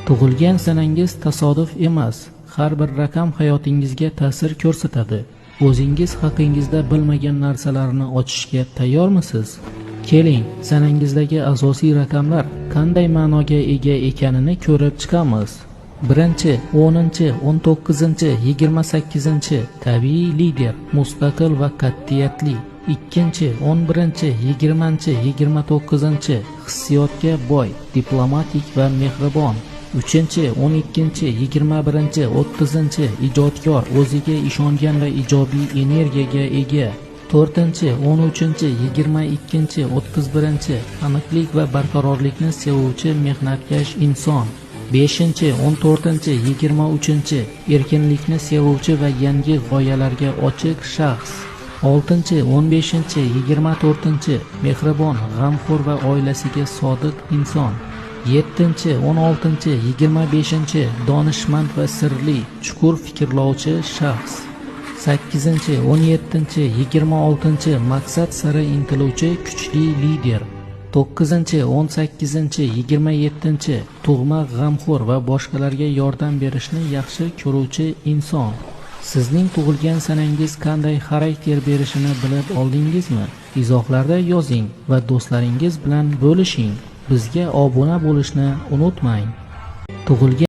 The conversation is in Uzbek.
Tug'ilgan sanangiz tasodif emas. Har bir raqam hayotingizga ta'sir ko'rsatadi. O'zingiz haqingizda bilmagan narsalarni ochishga tayyormisiz? Keling, sanangizdagi asosiy raqamlar qanday ma'noga ega ekanini ko'rib chiqamiz. 1, 10, 19, 28 tabiiy lider, mustaqil va qat'iyatli. 2, 11, 20, 29 hissiyotga boy, diplomatik va mehribon. 3, 12, 21, 30 ijodkor, o'ziga ishongan va ijobiy energiyaga ega. 4, 13, 22, 31 aniqlik va barqarorlikni sevuvchi mehnatkash inson. 5, 14, 23 erkinlikni sevuvchi va yangi g'oyalarga ochiq shaxs. 6, 15, 24 mehribon, g'amxo'r va oilasiga sodiq inson. 7, 16, 25 donishmand va sirli, chuqur fikrlovchi shaxs. 8, 17, 26 maqsad sari intiluvchi kuchli lider. 9, 18, 27 tug'ma, g'amxo'r va boshqalarga yordam berishni yaxshi ko'ruvchi inson. Sizning tug'ilgan sanangiz qanday xarakter berishini bilib oldingizmi? Izohlarda yozing va do'stlaringiz bilan bo'lishing. Bizga obuna bo'lishni unutmang. Tug'ilgan